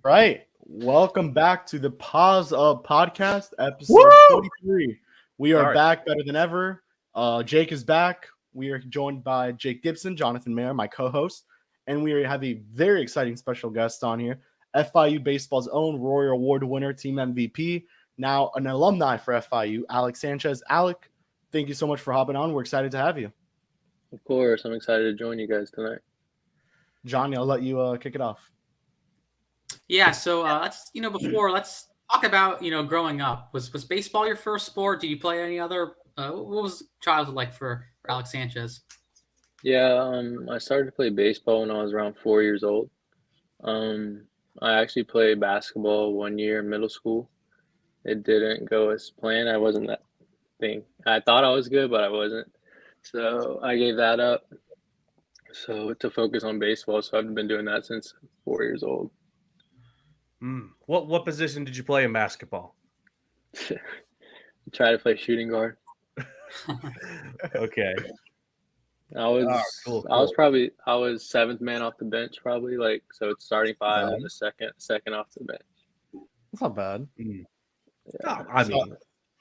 Right. Welcome back to the Paws podcast, episode Woo! 23. We are back better than ever. Jake is back. We are joined by Jake Gibson, Jonathan Mayer, my co-host, and we have a very exciting special guest on here, FIU baseball's own Roy Award winner, team MVP, now an alumni for FIU, Alec Sanchez. Alec, thank you so much for hopping on. We're excited to have you. Of course, I'm excited to join you guys tonight. Johnny, I'll let you kick it off. Yeah, so let's talk about growing up. Was baseball your first sport? Did you play any other? What was childhood like for Alec Sanchez? Yeah, I started to play baseball when I was around 4 years old. I actually played basketball 1 year in middle school. It didn't go as planned. I wasn't that thing. I thought I was good, but I wasn't. So I gave that up. So to focus on baseball. So I've been doing that since 4 years old. What position did you play in basketball? Try to play shooting guard. Okay. I was cool. I was seventh man off the bench probably, so it's starting five and the second off the bench. That's not bad.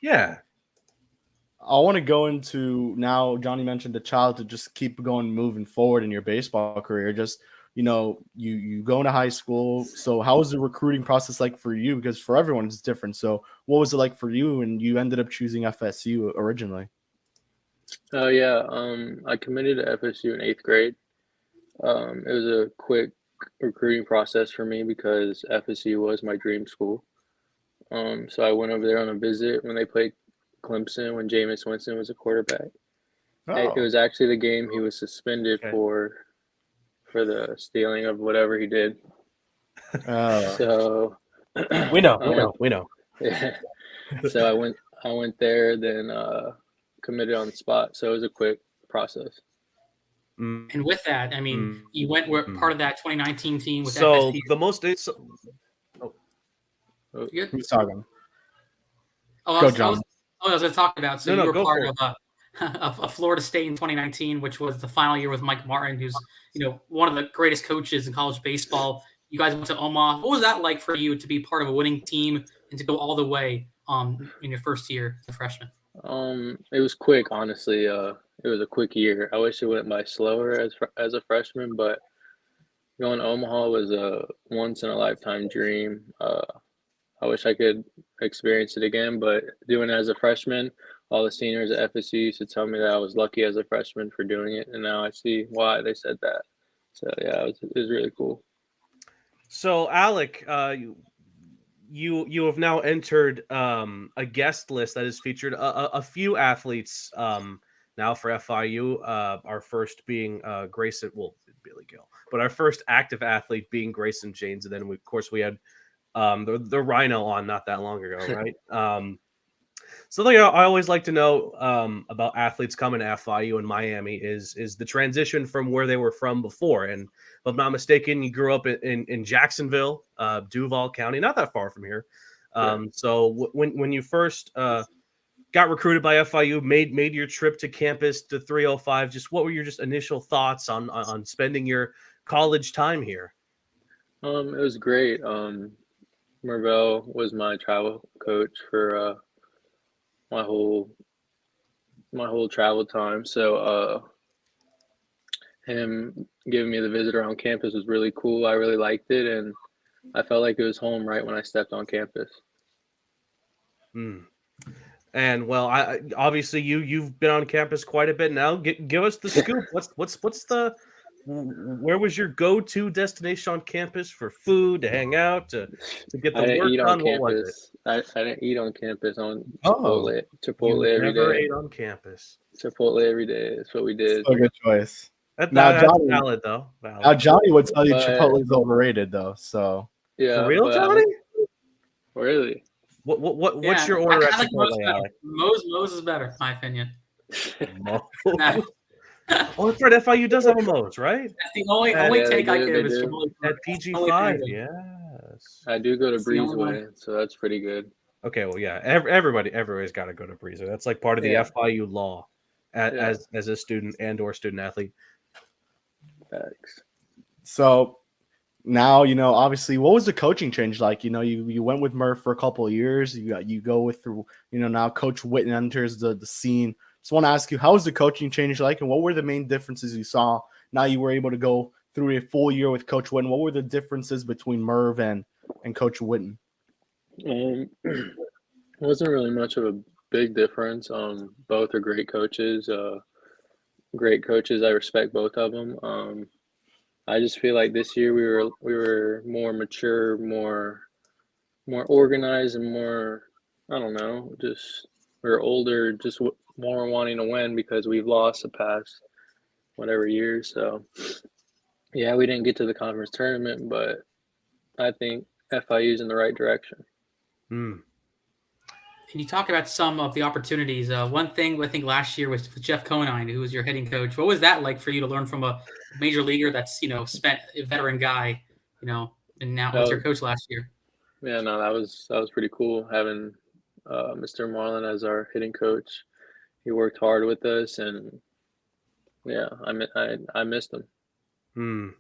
Yeah. I want to go into now. Johnny mentioned the child to just keep going, moving forward in your baseball career. Just you go into high school. So how was the recruiting process like for you? Because for everyone it's different. So what was it like for you? And you ended up choosing FSU originally. Oh yeah, I committed to FSU in 8th grade. It was a quick recruiting process for me because FSU was my dream school. So I went over there on a visit when they played Clemson when Jameis Winston was a quarterback. It was actually the game he was suspended for the stealing of whatever he did. So we know. Yeah. So I went there, then committed on the spot. So it was a quick process. And with that, I mean, you went part of that 2019 team with so FSU. the most. Who's talking? I was going to talk about. So you were part of Florida State in 2019, which was the final year with Mike Martin, who's one of the greatest coaches in college baseball. You guys went to Omaha. What was that like for you to be part of a winning team and to go all the way in your first year as a freshman? It was quick, honestly. It was a quick year. I wish it went by slower as a freshman, but going to Omaha was a once in a lifetime dream. I wish I could experience it again, but doing it as a freshman, all the seniors at FSU used to tell me that I was lucky as a freshman for doing it, and now I see why they said that. So yeah, it was really cool. So Alec, you have now entered a guest list that has featured a few athletes now for FIU. Our first being Grayson, Billy Gill, but our first active athlete being Grayson James, and then of course we had the Rhino on not that long ago, right? Something I always like to know about athletes coming to FIU in Miami is the transition from where they were from before. And if I'm not mistaken, you grew up in Jacksonville, Duval County, not that far from here. So when you first got recruited by FIU, made your trip to campus to 305, just what were your initial thoughts on spending your college time here? It was great. Marvell was my travel coach for my whole travel time. So him giving me the visit around campus was really cool. I really liked it, and I felt like it was home right when I stepped on campus. And well, obviously you've been on campus quite a bit now. Give us the scoop. Where was your go-to destination on campus for food, to hang out, to get the work done? What was it? I didn't eat on campus on Chipotle. Chipotle every day. Never ate on campus. Chipotle every day. That's what we did. So good choice. That's valid, though. Valid. Now Johnny would tell you Chipotle is overrated, though. So yeah, for real, Johnny? Really? What's your order at Chipotle, Alec? Moe's is better, in my opinion. Oh, that's right. FIU does have a Moe's, right? That's the only take I give is Chipotle. At PG5, yes. I do go to Breezeway, so that's pretty good. Okay, well, yeah. Everybody's got to go to Breezeway. That's like part of the FIU law as a student and/or student athlete. Thanks. So now, obviously, what was the coaching change like? You went with Murph for a couple of years. You go with, now Coach Witten enters the scene. Just want to ask you, how was the coaching change like, and what were the main differences you saw? Now you were able to go through a full year with Coach Witten. What were the differences between Merv and Coach Witten? It wasn't really much of a big difference. Both are great coaches. I respect both of them. I just feel like this year we were more mature, more organized, and more, I don't know, just we're older, just more wanting to win because we've lost the past whatever years. So yeah, we didn't get to the conference tournament, but I think FIU's in the right direction. Can you talk about some of the opportunities? One thing I think last year was with Jeff Conine, who was your hitting coach. What was that like for you to learn from a major leaguer that's, spent a veteran guy, and now was your coach last year? Yeah, no, that was pretty cool having Mr. Marlin as our hitting coach. He worked hard with us, and yeah, I missed him.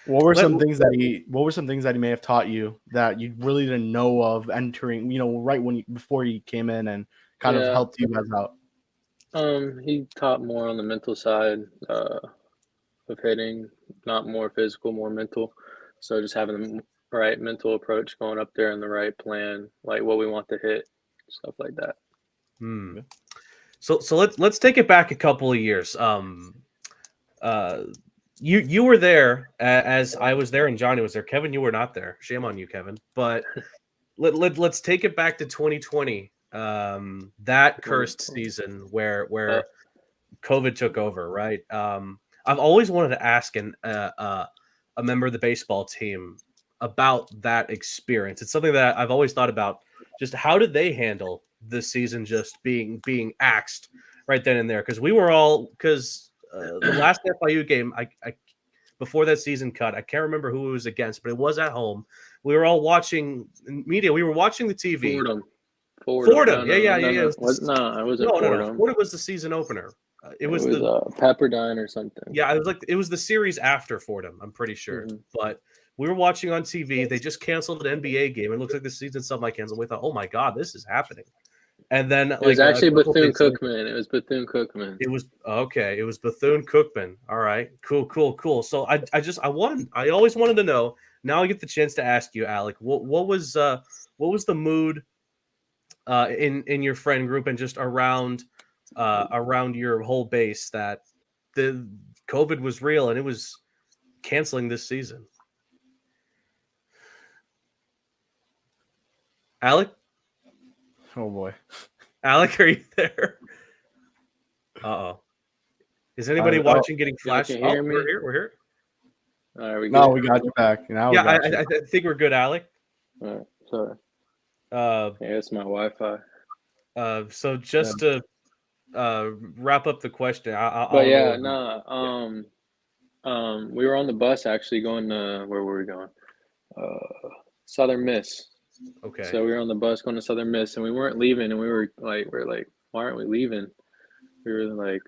What were some things that he may have taught you that you really didn't know of entering, right before he came in and kind of helped you guys out? He taught more on the mental side of hitting, not more physical, more mental. So just having the right mental approach, going up there and the right plan, like what we want to hit, stuff like that. So let's take it back a couple of years. You were there as I was there and Jonny was there. Kevin, you were not there. Shame on you, Kevin. But let's take it back to 2020. That cursed season where COVID took over, right? I've always wanted to ask a member of the baseball team about that experience. It's something that I've always thought about. Just how did they handle this season just being axed right then and there? Because the last FIU game, I before that season cut, I can't remember who it was against, but it was at home. We were all watching media. We were watching the TV. Fordham. Yeah. I wasn't. No. Fordham was the season opener. It was Pepperdine or something. Yeah, it was the series after Fordham, I'm pretty sure. Mm-hmm. But we were watching on TV. They just canceled an NBA game. It looks like the season somehow canceled. We thought, oh my God, this is happening. And then it was actually Bethune-Cookman. It was Bethune-Cookman. It was okay. It was Bethune-Cookman. All right, cool. So I always wanted to know. Now I get the chance to ask you, Alec. What was the mood in your friend group and just around your whole base that the COVID was real and it was canceling this season? Alec? Oh boy. Alec, are you there? Uh-oh. Is anybody watching getting flashed? We're here. We got you back. I think we're good, Alec. All right, sorry. Yeah, it's my Wi-Fi. So just to wrap up the question, we were on the bus actually going to, where were we going? Southern Miss. Okay. So we were on the bus going to Southern Miss, and we weren't leaving, and we were like, why aren't we leaving? We were like,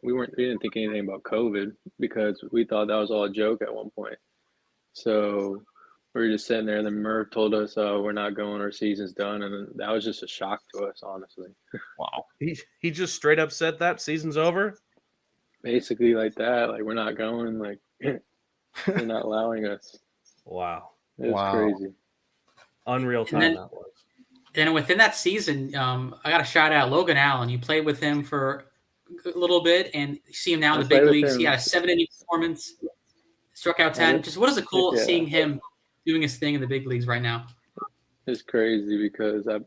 we didn't think anything about COVID because we thought that was all a joke at one point. So we were just sitting there, and then Merv told us, we're not going, our season's done, and that was just a shock to us, honestly. Wow. He just straight up said that season's over? Basically like that, like we're not going, like they're not allowing us. Wow. It was crazy. Unreal time that was. Then within that season, I got to shout out Logan Allen. You played with him for a little bit, and you see him now in the big leagues. He had a 7-inning performance, struck out 10. Just what is it cool seeing him doing his thing in the big leagues right now? It's crazy because I've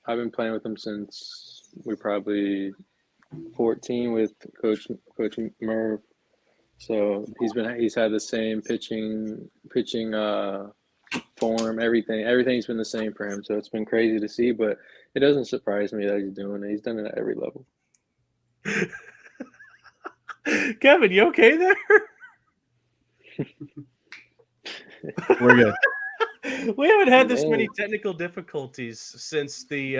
been playing with him since we probably 14 with Coach Merv. So he's had the same pitching form, everything's been the same for him. So it's been crazy to see, but it doesn't surprise me that he's doing it. He's done it at every level. Kevin, you okay there? We're good. We haven't had this many technical difficulties since the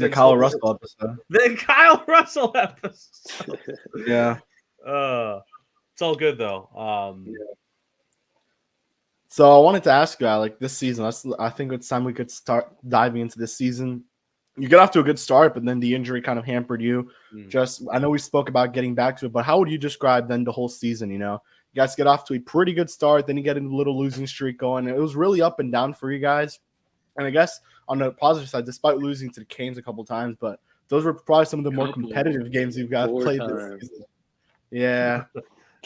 Kyle Russell episode. The Kyle Russell episode. Yeah. It's all good though. So I wanted to ask you, Alec, this season, I think it's time we could start diving into this season. You get off to a good start, but then the injury kind of hampered you. I know we spoke about getting back to it, but how would you describe then the whole season? You guys get off to a pretty good start, then you get a little losing streak going. It was really up and down for you guys. And I guess on the positive side, despite losing to the Canes a couple times, but those were probably some of the more competitive games you've got played this season. Yeah.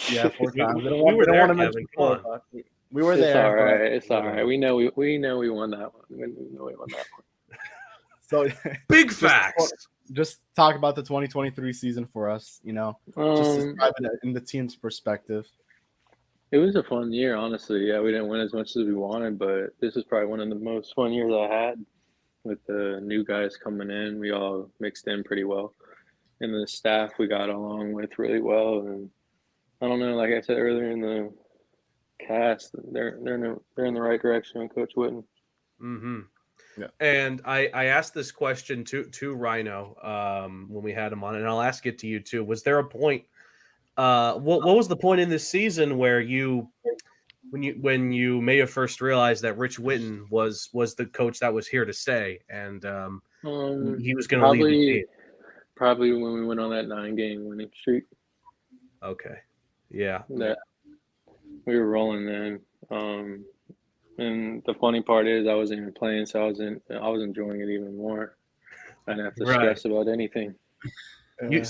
Yeah, 4 times. We don't want to mention 4, but we were there. All right. It's all right. We know we won that one. We know we won that one. So big facts. Just talk about the 2023 season for us, just describe it in the team's perspective. It was a fun year, honestly. Yeah, we didn't win as much as we wanted, but this is probably one of the most fun years I had with the new guys coming in. We all mixed in pretty well. And the staff we got along with really well. And I don't know, like I said earlier in the cast, they're in the right direction with Coach Witten. Mm-hmm. Yeah. And I asked this question to Rhino when we had him on, and I'll ask it to you too. Was there a point? What was the point in this season where when you may have first realized that Rich Witten was the coach that was here to stay, and he was going to lead the team? Probably when we went on that 9-game winning streak. Okay. Yeah. That we were rolling then. And the funny part is I wasn't even playing, so I was enjoying it even more. I didn't have to stress about anything. You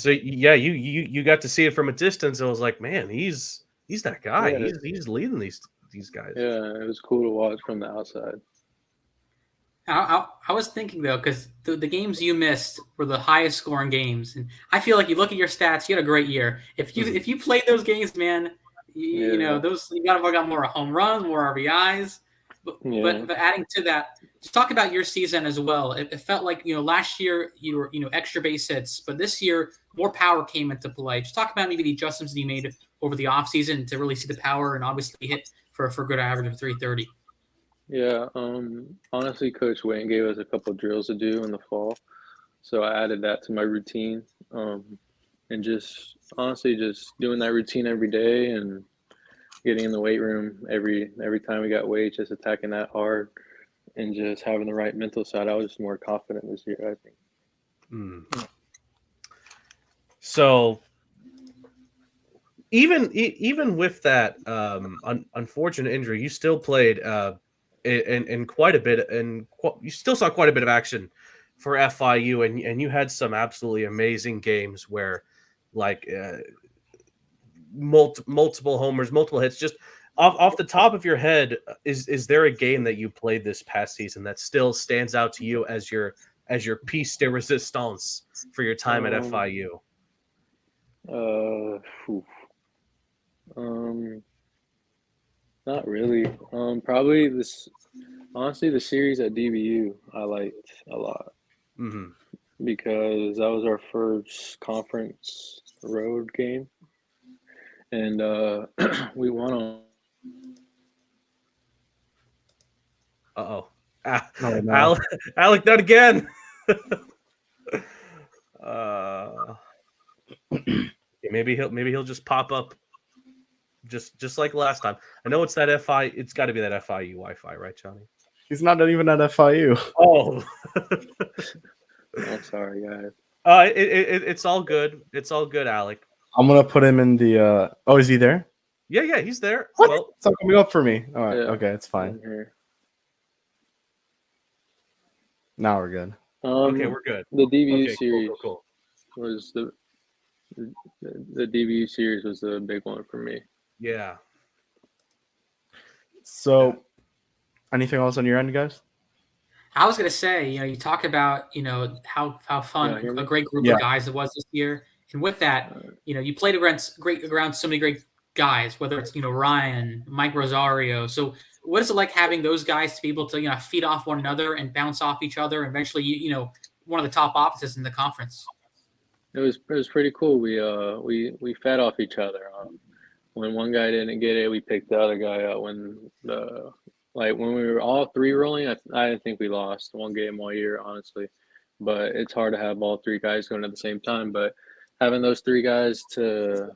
got to see it from a distance. I was like, man, he's that guy. Yeah. He's leading these guys. Yeah, it was cool to watch from the outside. I was thinking though, because the games you missed were the highest scoring games, and I feel like you look at your stats, you had a great year. If you played those games, man, you got more home runs, more RBIs. But adding to that, just talk about your season as well. It felt like last year you were extra base hits, but this year more power came into play. Just talk about maybe the adjustments that you made over the offseason to really see the power and obviously hit for a good average of 330. Yeah, honestly, Coach Wayne gave us a couple of drills to do in the fall, so I added that to my routine, and just doing that routine every day and getting in the weight room every time we got weight, just attacking that hard and just having the right mental side. I was just more confident this year, I think. So even with that unfortunate injury, you still played in quite a bit, and you still saw quite a bit of action for FIU, and you had some absolutely amazing games where multiple homers, multiple hits. Just off the top of your head, is there a game that you played this past season that still stands out to you as your piece de resistance for your time at FIU? Not really. Probably honestly, the series at DBU I liked a lot. Because that was our first conference road game. And we won on. Alec, not again. Maybe he'll just pop up, just like last time. I know it's that FI. It's got to be that FIU Wi-Fi, right, Jonny? He's not even at FIU. Oh, I'm sorry, guys. It's all good. It's all good, Alec. I'm gonna put him in the. Oh, is he there? Yeah, he's there. What? Well, it's not coming up for me. All right, okay, it's fine. Now we're good. Okay, we're good. The DBU series was the DBU series was the big one for me. Yeah. So, anything else on your end, guys? I was gonna say, you talk about how fun a great group of guys it was this year. And with that, you played around so many great guys, whether it's Ryan, Mike Rosario. So what is it like having those guys to be able to feed off one another and bounce off each other? And eventually, one of the top offices in the conference. It was pretty cool. We fed off each other. When one guy didn't get it, we picked the other guy up. When we were all three rolling, I didn't think we lost one game all year, honestly. But it's hard to have all three guys going at the same time. But having those two guys that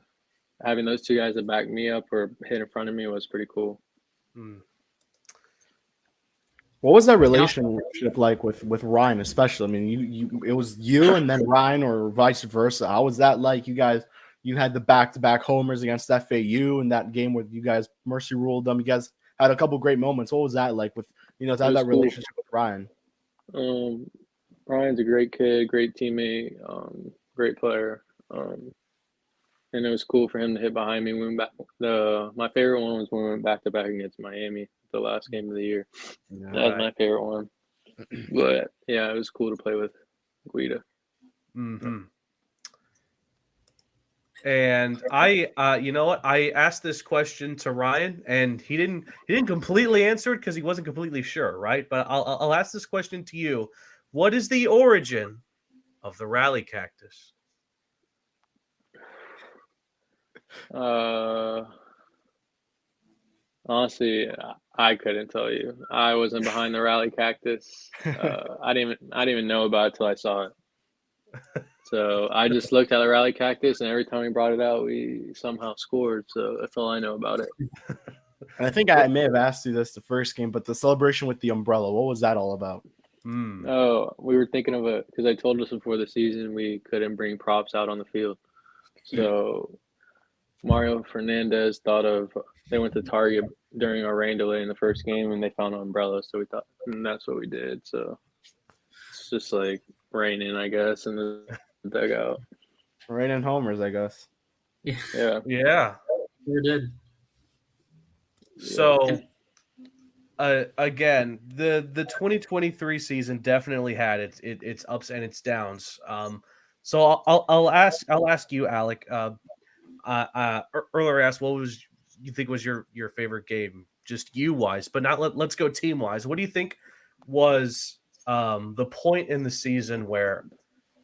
back me up or hit in front of me was pretty cool. What was that relationship like with Ryan, especially? I mean, it was you and then Ryan, or vice versa. How was that like? You had the back-to-back homers against FAU in that game where you guys mercy ruled them. You guys had a couple great moments. What was that like with to have that relationship with Ryan? Ryan's a great kid, great teammate, great player. And it was cool for him to hit behind me. My favorite one was when we went back-to-back against Miami, the last game of the year. Yeah, that was my favorite one. But yeah, it was cool to play with Guida. Mm-hmm. And I, you know what? I asked this question to Ryan, and he didn't completely answer it because he wasn't completely sure, right? But I'll ask this question to you: what is the origin of the rally cactus? Honestly, I couldn't tell you. I wasn't behind the rally cactus. I didn't even know about it till I saw it. So I just looked at the rally cactus, and every time we brought it out, we somehow scored. So that's all I know about it. And I think I may have asked you this the first game, but the celebration with the umbrella, what was that all about? Oh, we were thinking of it because I told us before the season we couldn't bring props out on the field. So Mario Fernandez they went to Target during our rain delay in the first game, and they found an umbrella. So we thought, that's what we did. So it's just like raining, I guess, in the dugout. Raining homers, I guess. Yeah. Sure did. So, again, the 2023 season definitely had its ups and its downs. So I'll ask you, Alec. Earlier asked, what was you think was your favorite game, just you wise, but not let's go team wise. What do you think was the point in the season where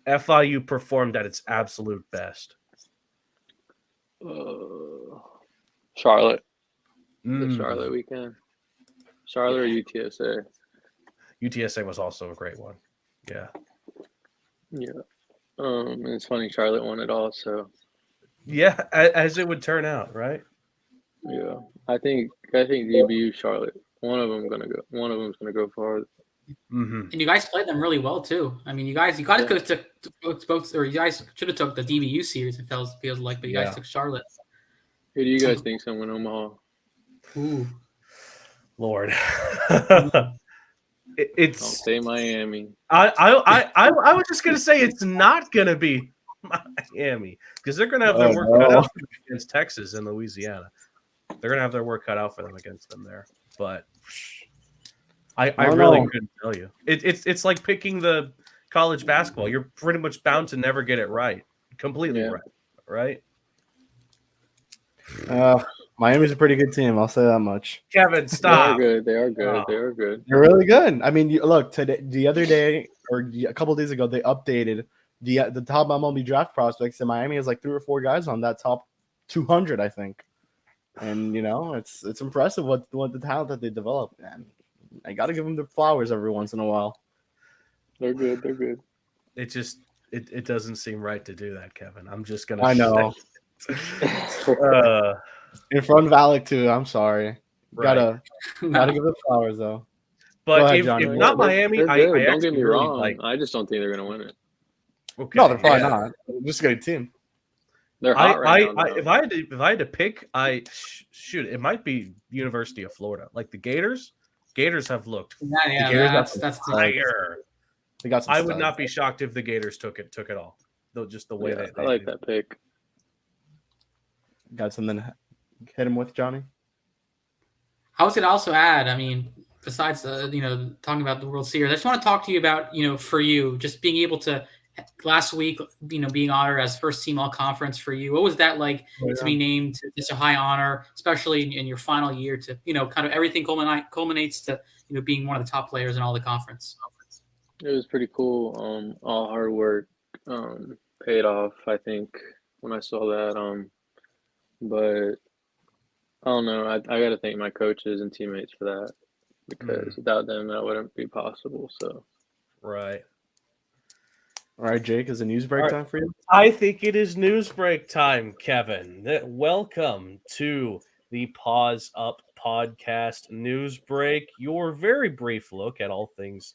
FIU performed at its absolute best? Charlotte. The Charlotte weekend. Charlotte or UTSA? UTSA was also a great one. Yeah. Yeah. And it's funny, Charlotte won it all, so. Yeah, as it would turn out, right? Yeah. I think DBU Charlotte. One of them's gonna go far. Mm-hmm. And you guys played them really well too. I mean, you guys could have took both, or you guys should have took the DBU series. It feels like, but you guys took Charlotte. Who do you guys think's gonna win Omaha? Ooh, Lord, Don't say Miami. I was just gonna say it's not gonna be Miami because they're gonna have their work cut out for them against Texas and Louisiana. They're gonna have their work cut out for them against them there, but. I really couldn't tell you. It's like picking the college basketball. You're pretty much bound to never get it completely right? Miami's a pretty good team. I'll say that much. Kevin, stop. They are good. Oh. They are good. They're really good. I mean, look, the other day or a couple of days ago, they updated the top MLB draft prospects, and Miami has like 3 or 4 guys on that top 200, I think. And it's impressive what the talent that they developed, man. I got to give them the flowers every once in a while. They're good. They're good. It just it doesn't seem right to do that, Kevin. I'm just gonna. I know. In front of Alec too. I'm sorry. Right. Gotta give the flowers though. But if not Miami, I don't get me wrong. I just don't think they're gonna win it. Okay. No, they're probably not. They're just a good team. They're hot right now. If I had to pick, it might be University of Florida, like the Gators. Gators have looked. That's fire. They got some I would not be shocked if the Gators took it all. Though just the way they I like that pick. Got something to hit him with, Johnny? I was going to also add, I mean, besides talking about the World Series, I just want to talk to you about for you just being able to last week being honored as first team all conference for you. What was that like to be named to such a high honor, especially in your final year to kind of everything culminates to being one of the top players in all the conference? It was pretty cool. All hard work paid off, I think, when I saw that. But I don't know. I got to thank my coaches and teammates for that because without them, that wouldn't be possible. So, right. All right, Jake, is it news break time for you? I think it is news break time, Kevin. Welcome to the Paws Up podcast news break. Your very brief look at all things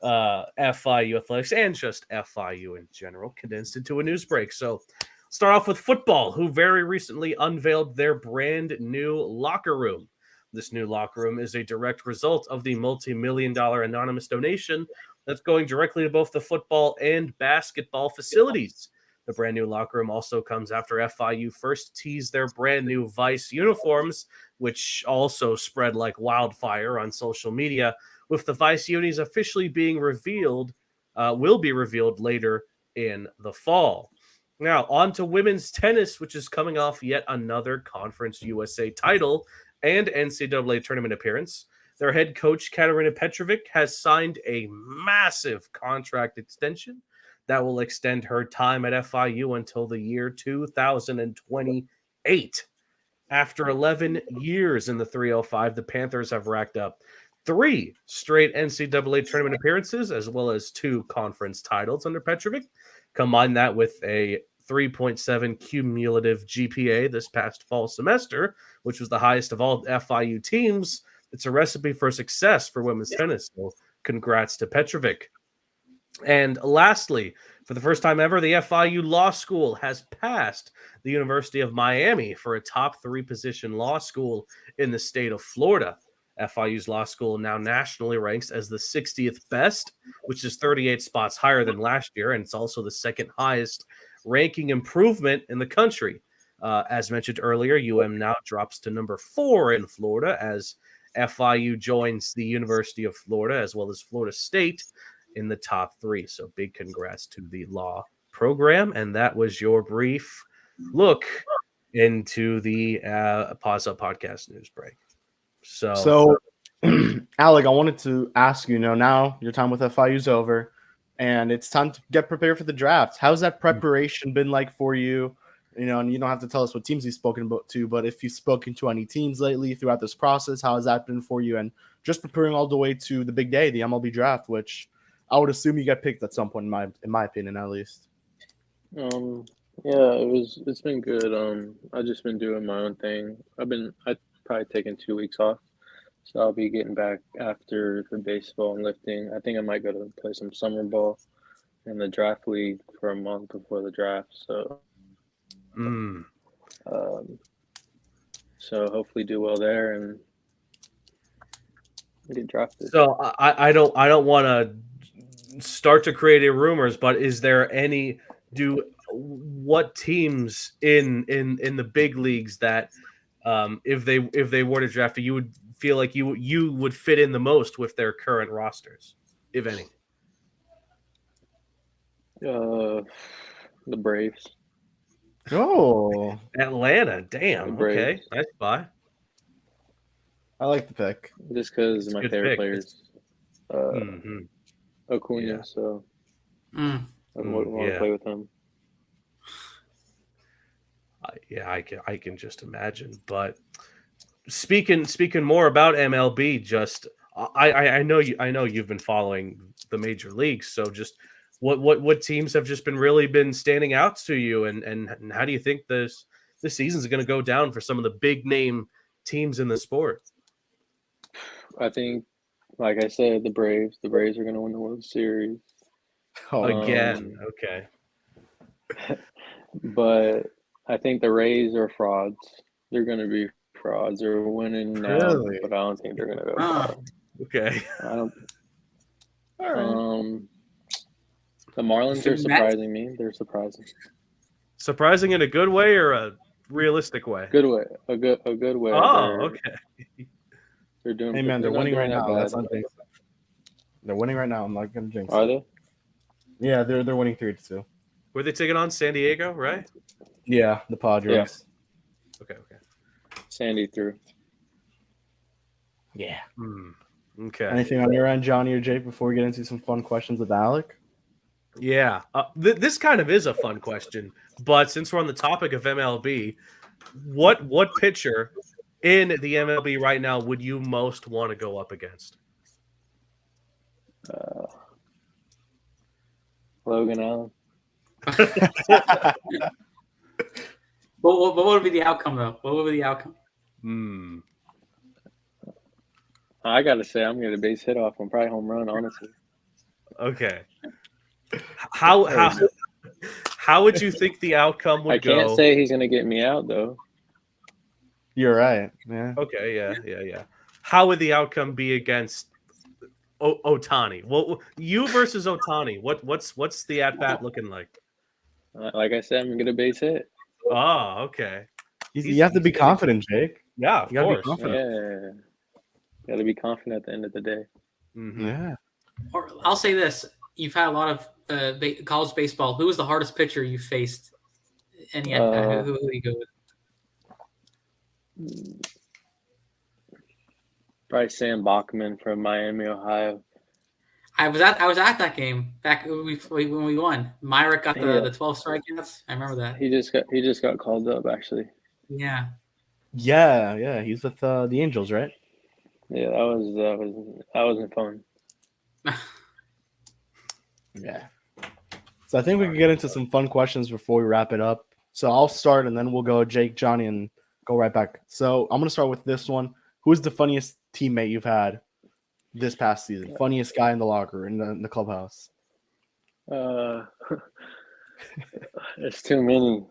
FIU athletics and just FIU in general, condensed into a news break. So start off with football, who very recently unveiled their brand new locker room. This new locker room is a direct result of the multi-million-dollar anonymous donation that's going directly to both the football and basketball facilities. The brand new locker room also comes after FIU first teased their brand new Vice uniforms, which also spread like wildfire on social media, with the Vice unis officially being revealed, will be revealed later in the fall. Now, on to women's tennis, which is coming off yet another Conference USA title and NCAA tournament appearance. Their head coach, Katarina Petrovic, has signed a massive contract extension that will extend her time at FIU until the year 2028. After 11 years in the 305, the Panthers have racked up 3 straight NCAA tournament appearances, as well as 2 conference titles under Petrovic. Combine that with a 3.7 cumulative GPA this past fall semester, which was the highest of all FIU teams. It's a recipe for success for women's tennis. So congrats to Petrovic. And lastly, for the first time ever, the FIU Law School has passed the University of Miami for a top 3 position law school in the state of Florida. FIU's law school now nationally ranks as the 60th best, which is 38 spots higher than last year, and it's also the second highest ranking improvement in the country. As mentioned earlier, UM now drops to number 4 in Florida as FIU joins the University of Florida as well as Florida State in the top 3. So big congrats to the law program. And that was your brief look into the Paws Up podcast news break. So Alec, I wanted to ask you, now your time with FIU is over and it's time to get prepared for the draft. How's that preparation been like for you? And you don't have to tell us what teams you've spoken to, but if you've spoken to any teams lately throughout this process, how has that been for you? And just preparing all the way to the big day, the MLB draft, which I would assume you get picked at some point, in my opinion, at least. Yeah, it's been good. I've just been doing my own thing. I've probably taken 2 weeks off, so I'll be getting back after the baseball and lifting. I think I might go to play some summer ball in the draft league for a month before the draft. So, so hopefully do well there and get drafted. So I don't want to start to create any rumors, but is there any what teams in the big leagues that if they were to draft you would feel like you would fit in the most with their current rosters, if any? The Braves. Oh, Atlanta, damn. Okay, nice buy. I like the pick. Just because my favorite players. Acuna, yeah. So I want to play with him. I can just imagine. But speaking more about MLB, just I know you've been following the major leagues. So just what teams have just been standing out to you, and how do you think this season is going to go down for some of the big name teams in the sport? I think, like I said, the Braves. The Braves are going to win the World Series. Again, okay. But I think the Rays are frauds. They're going to be frauds. They're winning now, Really? but I don't think they're going to go far. Okay. I don't. All right. The Marlins are surprising me. They're surprising. Surprising in a good way or a realistic way? Good way. A good way. Oh, okay. They're doing. Hey man, they're winning right now. That's they're winning right now. I'm not gonna jinx. Are they? Yeah, they're winning 3-2. Were they taking on San Diego, right? Yeah, the Padres. Yeah. Okay. Sandy threw. Yeah. Okay. Anything on your end, Johnny or Jake, before we get into some fun questions with Alec? Yeah. This kind of is a fun question, but since we're on the topic of MLB, what pitcher in the MLB right now would you most want to go up against? Logan Allen. What would be the outcome, though? What would be the outcome? I gotta say, I'm gonna get a base hit off and probably home run. Honestly. Okay. How would you think the outcome would go? I can't say he's gonna get me out though. You're right. Yeah. Okay. Yeah. How would the outcome be against Ohtani? Well, you versus Ohtani. What's the at bat looking like? Like I said, I'm gonna get a base hit. Oh, okay. You have to be confident, Jake. Yeah, of course. Be confident. Yeah. Got to be confident at the end of the day. Mm-hmm. Yeah. Or I'll say this: you've had a lot of college baseball. Who was the hardest pitcher you faced? Any at bat? Who do you go with? Probably Sam Bachman from Miami, Ohio. I was at that game back when we won. Myrick got the 12 strikeouts. I remember that. He just got called up actually. Yeah. Yeah. He's with the Angels, right? Yeah, that wasn't fun. Yeah. So I think we can get into some fun questions before we wrap it up. So I'll start, and then we'll go Jake, Jonny, and go right back. So I'm gonna start with this one. Who is the funniest teammate you've had this past season? Funniest guy in the locker in the clubhouse? There's too many.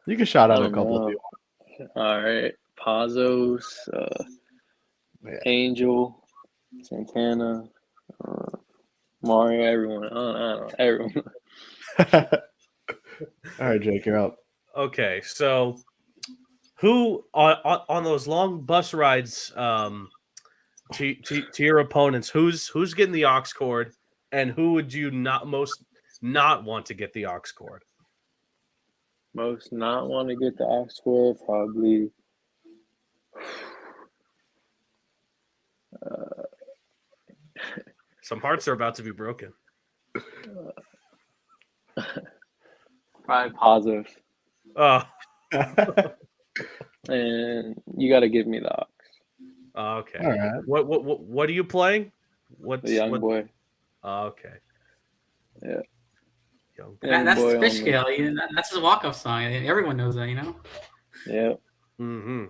You can shout out a couple of people. All right, Paws, Angel, Santana, Mario, everyone. I don't know, everyone. All right, Jake, you're up. Okay, so who on those long bus rides to your opponents? Who's getting the aux cord, and who would you not want to get the aux cord? Most not want to get the aux cord, probably. Some hearts are about to be broken. Probably positive. Oh. And you got to give me the aux. Okay. All right. What are you playing? The young boy. Okay. Yeah. That's the fish scale. That's his walk-up song. Everyone knows that, Yeah. Mm-hmm.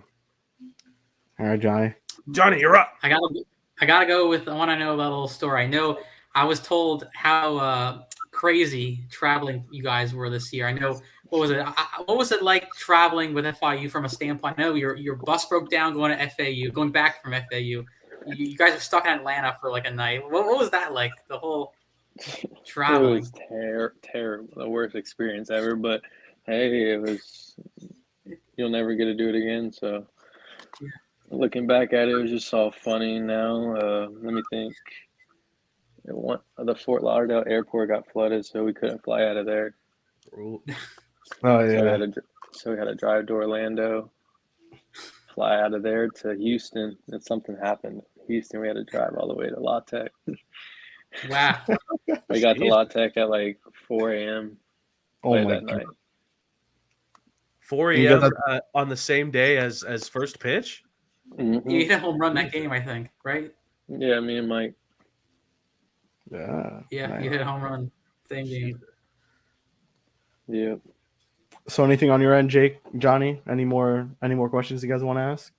All right, Jonny. Jonny, you're up. I gotta go with the one I know about a little story. I know I was told how crazy traveling you guys were this year. I know what was it like traveling with FIU from a standpoint? I know your bus broke down going to FAU, going back from FAU. You guys were stuck in Atlanta for like a night. What was that like? The whole traveling. It was terrible. The worst experience ever. But hey, it was. You'll never get to do it again. So looking back at it, it was just all funny now. Let me think. The Fort Lauderdale airport got flooded, so we couldn't fly out of there. Oh yeah. So we had to drive to Orlando, fly out of there to Houston. And something happened. Houston, we had to drive all the way to La Tech. Wow. We got to La Tech at like 4 a.m. That night. 4 a.m. On the same day as first pitch? Mm-hmm. You hit a home run that game, I think, right? Yeah, me and Mike. Yeah. Yeah, you hit a home run same game. Yeah. So anything on your end, Jake, Jonny? Any more questions you guys want to ask?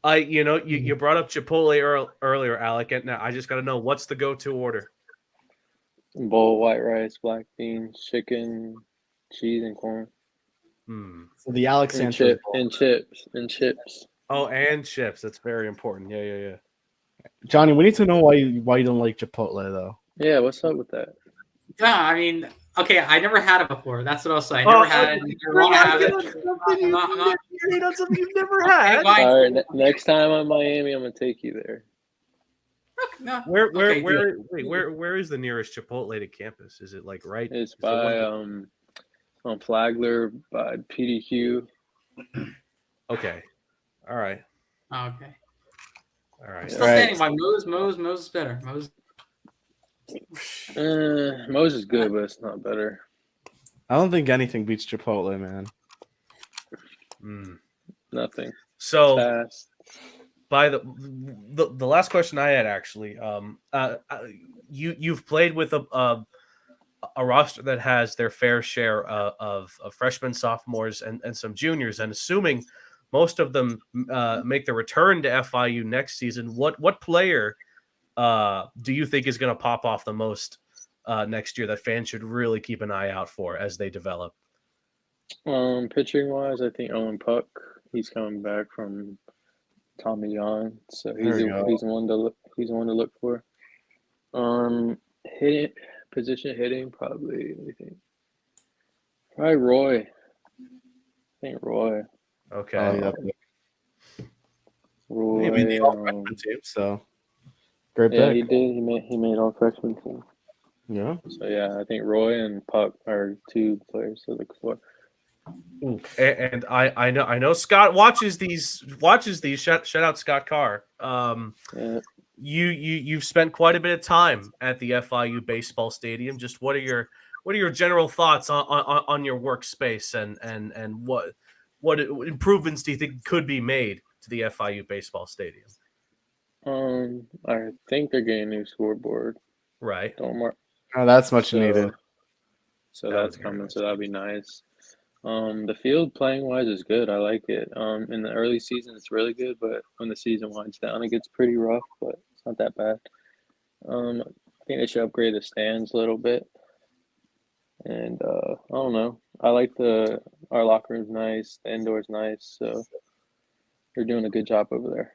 You brought up Chipotle earlier, Alec, and now I just got to know, what's the go-to order? Bowl, white rice, black beans, chicken, cheese, and corn. So the Alec Sanchez and chips. Oh, and chips. That's very important. Yeah. Jonny, we need to know why you don't like Chipotle though. Yeah, what's up with that? Yeah, I mean, okay, I never had it before. That's what I'll say. I never had it. That's something you've never had. All right, next time I'm in Miami, I'm gonna take you there. No. Where is the nearest Chipotle to campus? Is it like right? It's by on Flagler by PDQ. Okay. All right. Okay. All right. Still standing by Moe's is better. Moe's is good, but it's not better. I don't think anything beats Chipotle, man. Nothing. So fast. By the last question I had, actually, you've played with a roster that has their fair share of freshmen, sophomores, and some juniors, and assuming most of them make the return to FIU next season, what player do you think is going to pop off the most next year that fans should really keep an eye out for as they develop? Pitching wise, I think Owen Puck. He's coming back from Tommy John, so he's the one to look for. Hitting probably. Let me think. Probably Roy. I think Roy. Okay. Roy. He made the all-freshman team, so great pick. Yeah, he did. He made all-freshman team. Yeah. So yeah, I think Roy and Puck are two players to look for. Ooh, and I know Scott watches these. Shout out Scott Carr. Yeah. You've spent quite a bit of time at the FIU baseball stadium. Just what are your general thoughts on your workspace and what improvements do you think could be made to the FIU baseball stadium? I think they're getting a new scoreboard. Right. Oh, that's much needed. So that's coming. So that'd be nice. The field playing wise is good. I like it. In the early season, it's really good, but when the season winds down, it gets pretty rough. But it's not that bad. I think they should upgrade the stands a little bit. And I don't know. I like our locker room's nice. The indoor's nice. So they're doing a good job over there.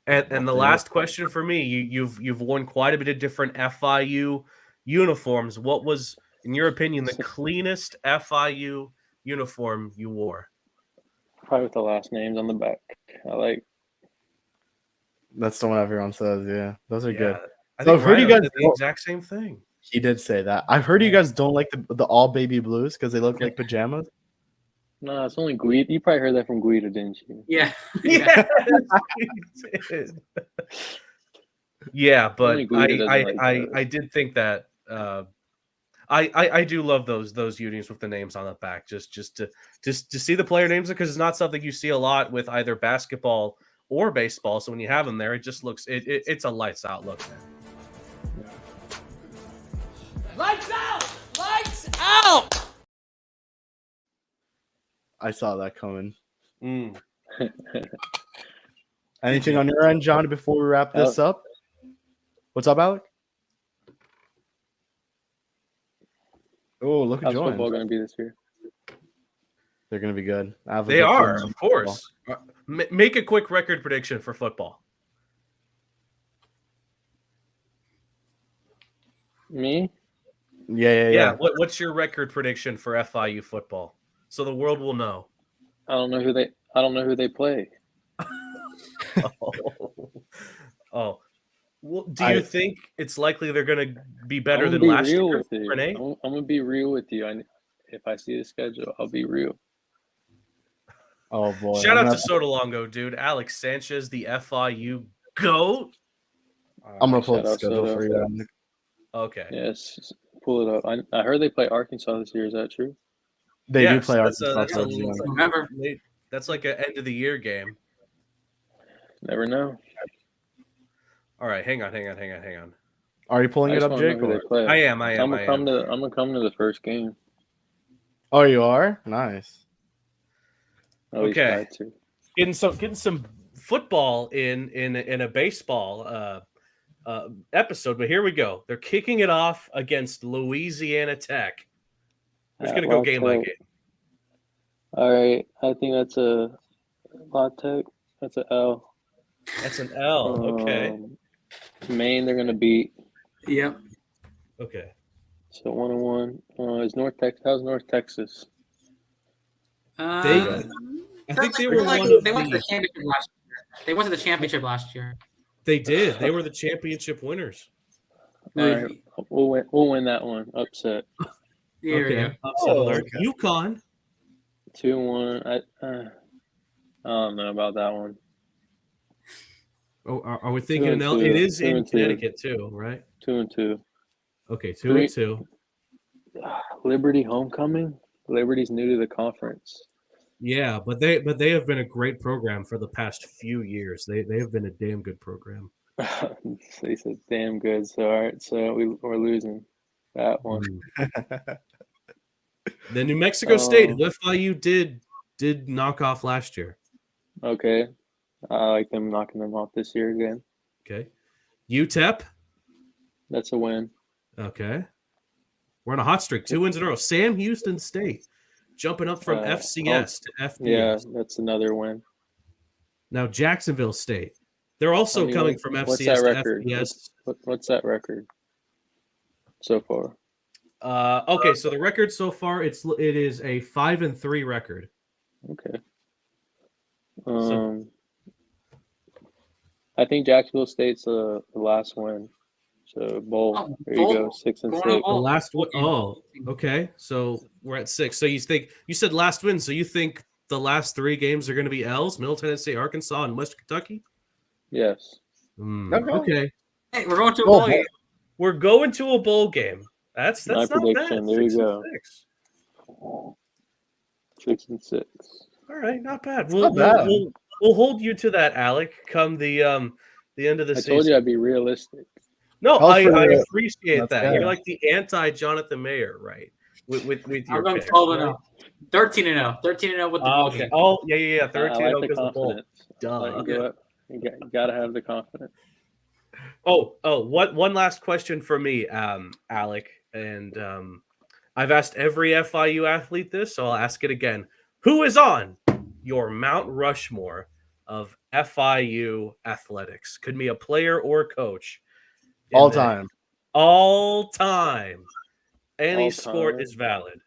And the last question for me, you've worn quite a bit of different FIU uniforms. What was, in your opinion, the cleanest FIU uniform you wore? Probably with the last names on the back. That's the one everyone says. Yeah, those are good. I think I've heard you guys did the exact same thing. He did say that. I've heard you guys don't like the all baby blues because they look like pajamas. No, it's only Guido. You probably heard that from Guido, didn't you? Yeah. Yeah, but I did think that I do love those unis with the names on the back just to see the player names, because it's not something you see a lot with either basketball or baseball. So when you have them there, it just looks it's a lights out look, man. Lights out! Lights out! I saw that coming. Anything on your end, John, before we wrap this up? What's up, Alec? Oh, look at How's Jonny. football going to be this year? They're going to be good. They are, of course. Make a quick record prediction for football. Me? Yeah. What's your record prediction for FIU football, so the world will know? I don't know who they play. Oh. Well, do you think it's likely they're going to be better than last year? I'm going to be real with you. If I see the schedule, I'll be real. Oh boy! Shout out to Sotolongo, dude. Alec Sanchez, the FIU GOAT. I'm gonna pull up the schedule for you. Okay. Yes, pull it up. I heard they play Arkansas this year. Is that true? They do play Arkansas. Remember, that's like an end of the year game. Never know. All right, hang on. Are you pulling it up, Jake? I am. I'm gonna come to the first game. Oh, you are? Nice. Oh, okay. Getting some football in a baseball episode, but here we go. They're kicking it off against Louisiana Tech. We're just gonna go game by game. All right, I think that's a La Tech. That's an L. That's an L. Okay. Maine, they're gonna beat. Yep. Okay. So 1-1. Is North Texas? How's North Texas? I think they were they went to the championship last year. They went to the championship last year. They did. They were the championship winners. All right, we'll win that one. Upset. Yeah, okay. Upset alert. UConn. 2-1. I don't know about that one. Oh, are we thinking an L? It is in Connecticut too, right? 2-2. Okay, 2-2. Liberty homecoming. Liberty's new to the conference. Yeah, but they have been a great program for the past few years. They have been a damn good program. They said damn good. So all right, so we're losing. That one. The New Mexico State, who FIU did knock off last year. Okay. I like them knocking them off this year again. Okay. UTEP. That's a win. Okay. We're on a hot streak. 2 wins in a row. Sam Houston State jumping up from FCS to FBS. Yeah, that's another win. Now Jacksonville State. They're also coming from FCS what's that record? to FBS. What's that record so far? Okay, so the record so far it is a 5-3 record. Okay. I think Jacksonville State's the last win. So bowl. There you go. 6-6. The last one. Oh, okay. So we're at 6. So you said last win. So you think the last 3 games are going to be L's? Middle Tennessee, Arkansas, and West Kentucky? Yes. Okay. Hey, we're going to a bowl game. We're going to a bowl game. That's my not prediction. bad. There you go. 6-6. All right, not bad. We'll hold you to that, Alec. Come the end of the season. I told you I'd be realistic. No, I appreciate that. Good. You're like the anti-Jonathan Mayer, right? With your I'm going 12-0. 13-0. 13-0 with the bowl game. Oh, yeah. 13-0 because the bowl. Duh. You got to have the confidence. Oh, one last question for me, Alec. And I've asked every FIU athlete this, so I'll ask it again. Who is on your Mount Rushmore of FIU athletics? Could be a player or a coach. All time. Any All sport time. is valid.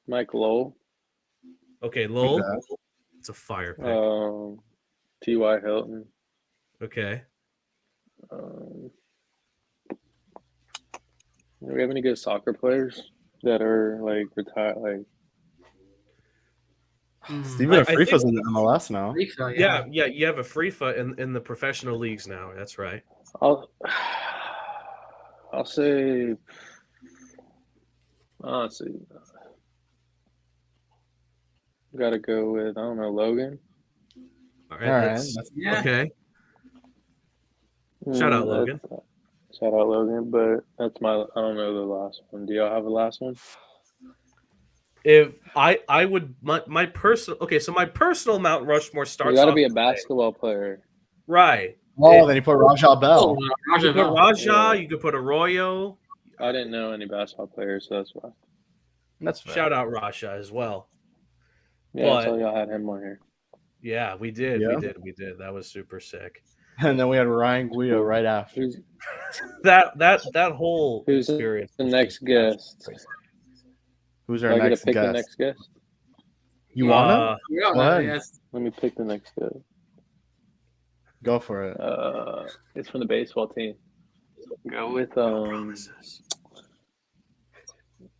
Mike Lowell. Okay, Lowell. It's a fire pick. T.Y. Hilton. Okay. Do we have any good soccer players that are like retired? Like Steven Afrifa's in the MLS now. Yeah. You have a Afrifa in the professional leagues now. That's right. I'll say honestly, gotta go with Logan. All right. Okay. Shout out Logan. Shout out Logan, but that's I don't know the last one. Do y'all have a last one? If I would my personal so my personal Mount Rushmore starts. You got to be a basketball player, right? Oh, then you put Rajah Bell. You put Rajah. You could put Arroyo. I didn't know any basketball players, so that's why. That's fair. Shout out Rajah as well. Yeah, I saw y'all had him on here. Yeah, we did. Yeah. We did. That was super sick. And then we had Ryan Guia right after. That whole experience. The next guest. Who's our next pick guest? The next guest? You want to? Yes. Let me pick the next guest. Go for it. It's from the baseball team. Go with No promises.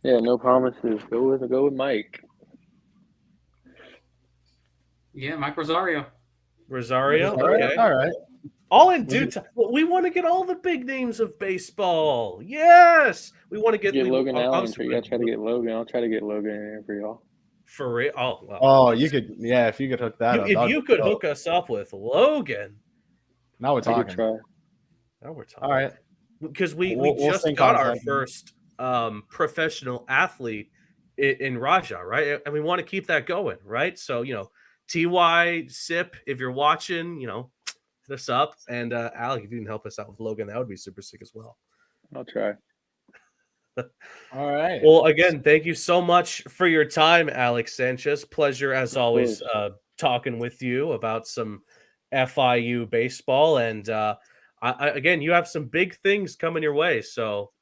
Yeah, no promises. Go with Mike. Yeah, Mike Rosario. Okay. All right. All in due time. We want to get all the big names of baseball. Yes, we want to get Logan Allen. You gotta try to get Logan. I'll try to get Logan in here for y'all. For real? You could. Yeah, if you could hook that up. If you could hook us up with Logan. Now we're talking. Now we're talking. All right. Because we just got our first professional athlete in Rajah, right? And we want to keep that going, right? So, TY, SIP, if you're watching, hit us up. And Alec, if you can help us out with Logan, that would be super sick as well. I'll try. All right. Well, again, thank you so much for your time, Alec Sanchez. Pleasure, as always, talking with you about some FIU baseball. And again, you have some big things coming your way. So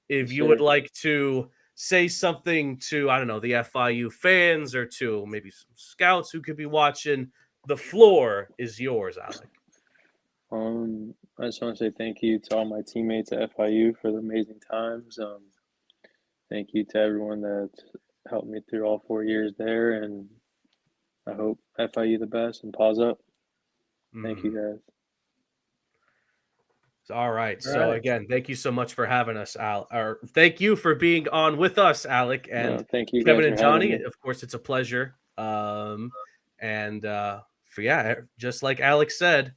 if you would like to say something to, I don't know, the FIU fans or to maybe some scouts who could be watching, the floor is yours, Alec. I just want to say thank you to all my teammates at FIU for the amazing times. Thank you to everyone that helped me through all 4 years there, and I hope FIU the best and Paws up. Thank you, guys. All right. So again, thank you so much for having us, Al. Or thank you for being on with us, Alec, and thank you, Kevin and Jonny. Of course, it's a pleasure. Just like Alex said,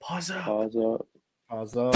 Paws up. Paws up. Paws up.